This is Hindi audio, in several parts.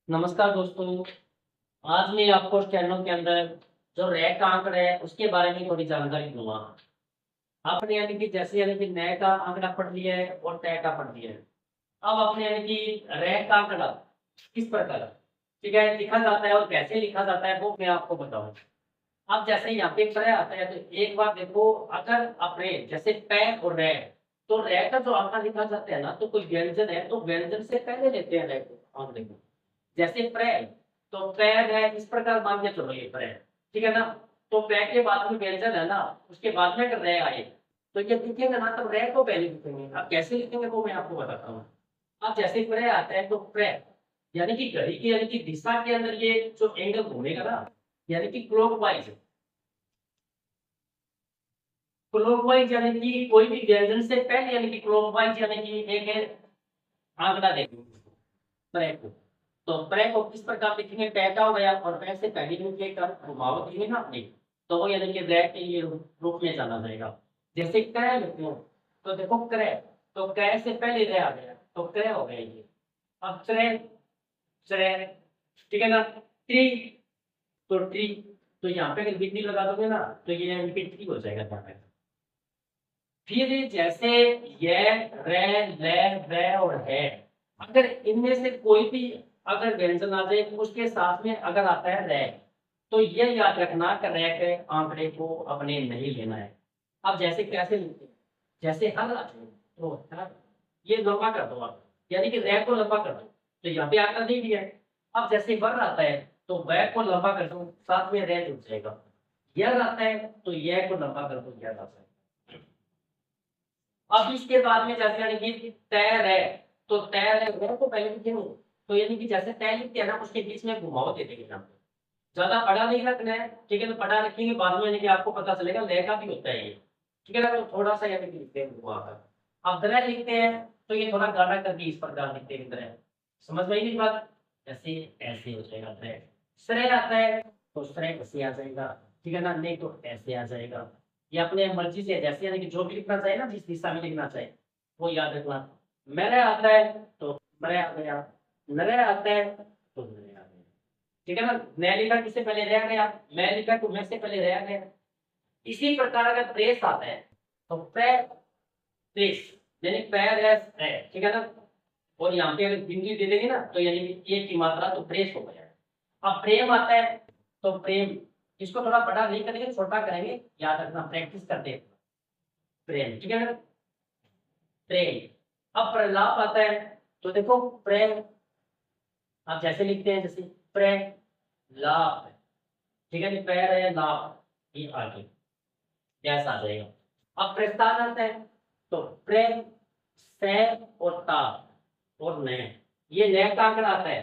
नमस्कार दोस्तों। आज मैं आपको इस चैनल के अंदर जो रैक का आंकड़ा है उसके बारे में थोड़ी जानकारी दूंगा। आपने यानी कि जैसे यानी कि नए का आंकड़ा पढ़ लिया है और तय का पढ़ लिया है। अब आपने यानी कि रैक का आंकड़ा किस प्रकार ठीक है लिखा जाता है और कैसे लिखा जाता है वो मैं आपको बताऊँ। अब जैसे यहाँ पे क्रय आता है तो एक बार देखो, अगर आपने जैसे पै और रै, तो रै का जो आंकड़ा लिखा जाता है ना, तो कोई व्यंजन है तो व्यंजन से पहले लेते हैं रै को आंकड़े को। जैसे प्रे, तो पैर है इस प्रकार मान के चलो, ये प्रे ठीक है ना। तो पै के बाद में व्यंजन है ना, उसके बाद में अगर रे आए तो ये लिखेंगे ना, तब रे को पहले लिखेंगे। अब कैसे लिखेंगे वो मैं आपको बताता हूँ। अब जैसे प्रे आता है तो प्रे यानी कि घड़ी की यानी कि दिशा के अंदर ये जो एंगल घूमेगा ना, यानी कि क्लॉकवाइज। क्लॉकवाइज यानी कि कोई भी व्यंजन से पहले यानी कि क्लॉकवाइज यानी कि एक आंकड़ा देखेंगे प्रे को। तो प्रे को किस प्रकार लिखेंगे, पैदा हो गया और पैर से पहले रूप लेकर घुमावट देंगे ना अपनी, तो वो यानी कि रैक के लिए रूप में जाना जाएगा। जैसे क्रय लिखते हैं तो देखो क्रय, तो क्रय से पहले रह आ गया तो क्रय हो गया ये। अब त्रय, त्रय ठीक है ना। ट्री, तो ट्री, तो यहाँ पे अगर बिंदी लगा दोगे ना तो ये यानी कि ट्री हो जाएगा यहाँ पे। फिर जैसे ये रे, ले, वे और है, अगर इनमें से कोई भी अगर व्यंजन आ जाए उसके साथ में अगर आता है रे, तो ये याद रखना कि रे के आंकड़े को अपने नहीं लेना है। अब जैसे कैसे लिखते हैं, जैसे हर आ जाए तो हर, ये लंबा कर दो आप, यानी कि रे को लंबा कर दो तो यहाँ पे आंकड़ा नहीं दिया है। अब जैसे वर आता है तो वै को लंबा कर दो, साथ में रे जुड़ जाएगा। यह आता है तो यह को लंबा कर दो, यह आता है। अब इसके बाद में जैसे यानी कि तैर है, तो तैर है रे को पहले लिखे नहीं, तो यानी कि जैसे तय लिखते हैं ना उसके बीच में घुमाव देते हैं यहाँ पे। ज्यादा बड़ा नहीं रखना है, ठीक है, तो बड़ा रखेंगे बाद में यानी कि आपको पता चलेगा लय का भी होता है ये, ठीक है ना। तो थोड़ा सा यानी कि लिखते हैं घुमाकर। अब द्रह लिखते हैं तो ये थोड़ा गाढ़ा करके इस प्रकार लिखते हैं द्रह। समझ में आई नहीं बात, ऐसे ऐसे हो जाएगा द्रह। श्रेय आता है तो श्रेय ऐसे आ जाएगा, ठीक है ना, नहीं तो ऐसे आ जाएगा। ये अपने मर्जी से जैसे यानी कि जो भी लिखना चाहिए ना, जिस दिशा में लिखना चाहिए वो याद रखना। मेरे आता है तो मेरे आ गया, नरे आता है तो नरे आ गया, ठीक है ना। मैं लिखा किससे पहले रह गया, मैं लिखा तो मैं से पहले रह गया। इसी प्रकार अगर प्रेस आता है तो प्रेस यानी पैर है, ठीक है ना। और यहाँ पे अगर बिंदी दे देंगे ना तो यानी कि एक की मात्रा तो प्रेस हो गया। अब प्रेम आता है तो प्रेम, इसको थोड़ा बड़ा नहीं करेंगे, छोटा करेंगे, याद रखना, प्रैक्टिस करते हैं। प्रेम, ठीक है ना, प्रेम। अब प्रलाप आता है तो देखो प्रेम, आप जैसे लिखते हैं जैसे प्रलाप, ठीक है, पैर है लाप, ये आगे ऐसा आ जाएगा। अब प्रस्थान आता है तो प्रे, से और ता और नय, ये नय का आंकड़ा आता है,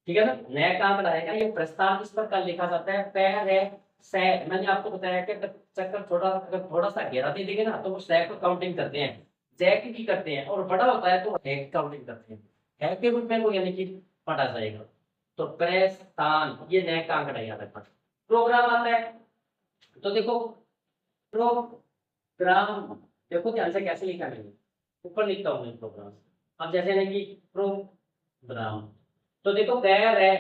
ठीक है ना। नय का आंकड़ा है ये प्रस्ताव इस प्रकार लिखा जाता है, पैर है से। मैंने आपको बताया कि अगर चक्कर थोड़ा अगर थोड़ा सा घेरा दे देंगे ना तो वो से को काउंटिंग करते हैं, जय की भी करते हैं, और बड़ा होता है तो है की काउंटिंग करते हैं, है के रूप में वो यानी कि पढ़ा जाएगा। तो प्रस्थान ये नय का आंकड़ा याद रखना। प्रोग्राम आता है तो देखो प्रोग्राम, देखो ध्यान से कैसे लिखा है, ऊपर लिखता हूँ मैं प्रोग्राम। अब जैसे ना कि प्रोग्राम, तो देखो पैर है,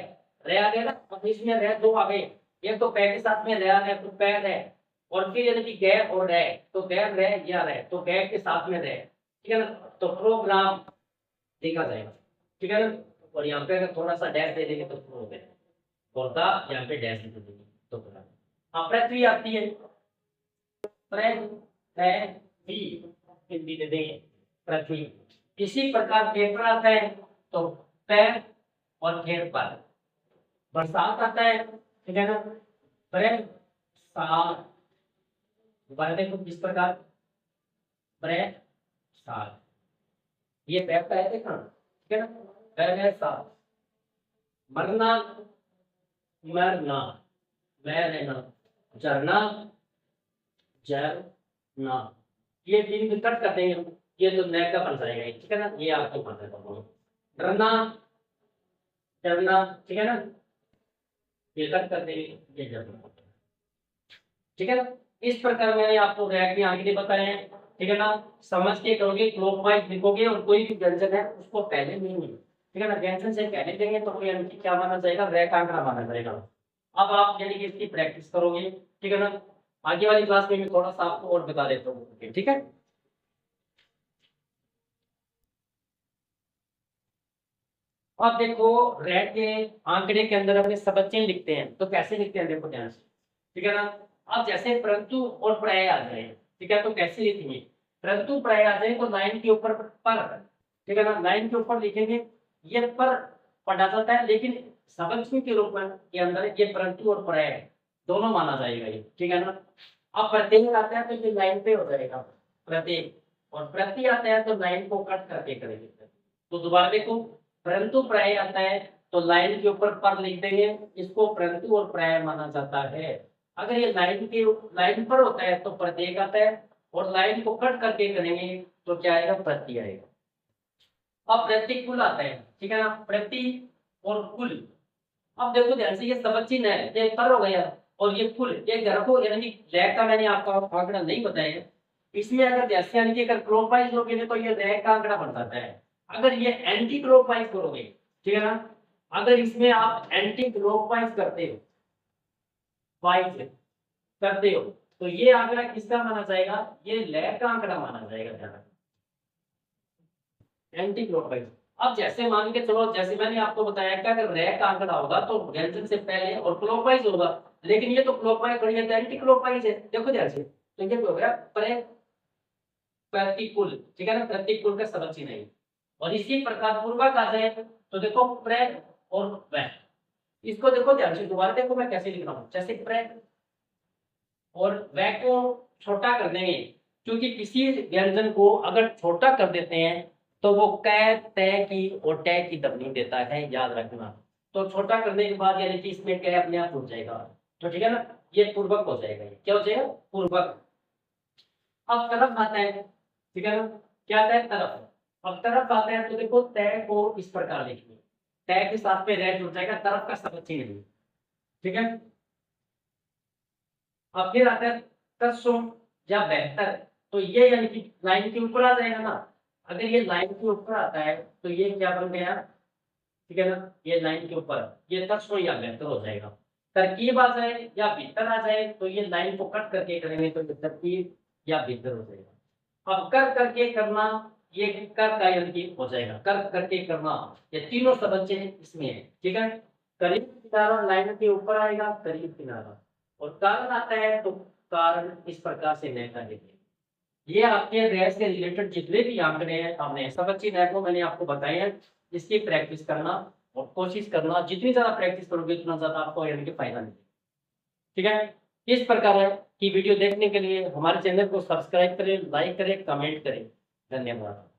रे आ गया ना, अब इसमें रे दो आ गए, एक तो पैर के साथ में रे आ गया तो पैर है, और फिर यानी कि गै और रे, तो गैर रे या रे, तो गै के साथ में रे, ठीक है ना। तो प्रोग्राम लिखा जाएगा, ठीक है ना। और यहाँ पे अगर थोड़ा सा डैश दे देंगे तो प्रो हो गया, और दा यहाँ पे डैश दे देंगे तो प्रोग्राम। अब पृथ्वी आती है, पृथ्वी हिंदी दे देंगे पृथ्वी। इसी प्रकार पेपर आता है तो पैर और फिर पर। बरसात आता है, ठीक है ना, बरसात, देखो किस प्रकार बरसात, ये पैर का है देखना, ठीक है ना, बरसात। मरना, मरना, मरना, झरना, झरना, ये बिंदु कट कर देंगे, ये तो नया का बन जाएगा, ठीक है ना, ये आपको बन जाएगा। डरना, डरना, ठीक है ना, ये कट कर देंगे, ये डरना, ठीक है ना। इस प्रकार मैंने आपको रैक के आंकड़े बताए हैं, ठीक है ना। समझ के करोगे, क्लॉकवाइज लिखोगे, और कोई भी व्यंजन है उसको पहले नहीं ठीक है ना, व्यंजन से पहले देंगे तो वो यानी कि क्या माना जाएगा, रैक आंकड़ा माना जाएगा। अब आप यानी कि इसकी प्रैक्टिस करोगे, ठीक है ना। आगे वाली क्लास में मैं थोड़ा सा आपको और बता देता हूँ, ठीक है। अब देखो, रैक के आंकड़े के अंदर अपने सबद चिन्ह लिखते हैं, तो कैसे लिखते हैं देखो ध्यान से, ठीक है ना। अब जैसे परंतु और प्राय आ जाए, ठीक है, तो कैसे लिखेंगे, परंतु प्राय आ जाए तो लाइन के ऊपर पर, ठीक है ना, लाइन के ऊपर लिखेंगे, ये पर पढ़ा जाता है, लेकिन सबद चिन्ह के रूप में के अंदर ये परंतु और प्राय दोनों माना जाएगा ये, ठीक है ना। अब प्रत्यय आता है तो ये लाइन पे हो जाएगा प्रत्यय, और प्रति आता है तो लाइन को कट करके करेंगे। तो दोबारा देखो, परंतु प्राय आता है तो लाइन के ऊपर पर लिख देंगे, इसको परंतु और प्राय माना जाता है। अगर ये लाइन पर होता है तो प्रत्यय आता है, और लाइन को कट करके करेंगे तो क्या आएगा, प्रति आएगा। अब प्रतिकूल आता है, ठीक है ना, प्रति और कुल। अब देखो ध्यान से, ये सबक चिन्ह है, ये पर हो गया, और ये कुल, ये घर को यानी कि रैक का मैंने आपको आंकड़ा नहीं बताया, इसमें अगर जैसे यानी कि अगर क्लॉकवाइज लोगे तो ये रैक का आंकड़ा बन जाता है। अगर ये एंटी क्लॉकवाइज करोगे, ठीक है ना, अगर इसमें आप एंटी क्लॉकवाइज करते हो, वाइज करते हो, तो ये आंकड़ा किसका माना जाएगा, ये रैक का आंकड़ा माना जाएगा, ध्यान रखना, एंटी क्लॉकवाइज। अब जैसे मान के चलो, जैसे मैंने आपको बताया कि अगर रैक का आंकड़ा होगा तो व्यंजन से पहले और क्लॉकवाइज होगा, लेकिन ये तो क्लॉकवाइज थोड़ी है, तो एंटी क्लॉकवाइज है, देखो ध्यान से, तो ये हो गया प्रतिकूल, ठीक है ना, प्रतिकूल का सबक चिन्ह है। और इसी प्रकार पूर्वक आ जाए तो देखो प्रे और वह, इसको देखो ध्यान से, दोबारा देखो मैं कैसे लिख रहा हूं, जैसे प्रे और वह को छोटा कर देंगे, क्योंकि किसी व्यंजन को अगर छोटा कर देते हैं तो वो कै तय की और तय की ध्वनि देता है, याद रखना। तो छोटा करने के बाद यानी कि इसमें कै अपने आप जुड़ जाएगा, तो ठीक है ना, ये पूर्वक हो जाएगा, ये क्या हो जाएगा, पूर्वक। अब तरफ आता है, ठीक है ना, क्या आता है, तरफ। अब तरफ आता है तो देखो, तय को इस प्रकार लिखिए, तय के साथ में रह जुड़ जाएगा, तरफ का सबक चिन्ह है, ठीक है। अब फिर आता है तत्सम या बेहतर, तो ये यानी कि लाइन के ऊपर आ जाएगा ना। अगर ये लाइन के ऊपर आता है तो ये क्या बन गया, ठीक है ना, ये लाइन के ऊपर, ये तत्सम या बेहतर हो जाएगा। तरकीब आ जाए या भीतर आ जाए तो ये लाइन को कट करके करेंगे तो ये तरकीब या भीतर हो जाएगा। अब कर करके करना, ये कर का यानी कि हो जाएगा, कर करके करना, ये तीनों शब्द इसमें है, ठीक है। करीब किनारा लाइन के ऊपर आएगा, करीब किनारा, और कारण आता है तो कारण इस प्रकार से नैका देखिए। ये आपके गैस से रिलेटेड जितने भी आंकड़े हैं, हमने सबक चिन्ह को मैंने आपको बताए हैं, इसकी प्रैक्टिस करना और कोशिश करना, जितनी ज्यादा प्रैक्टिस करोगे उतना ज्यादा आपको यानी कि फायदा मिलेगा, ठीक है। इस प्रकार की वीडियो देखने के लिए हमारे चैनल को सब्सक्राइब करें, लाइक करें, कमेंट करें। धन्यवाद।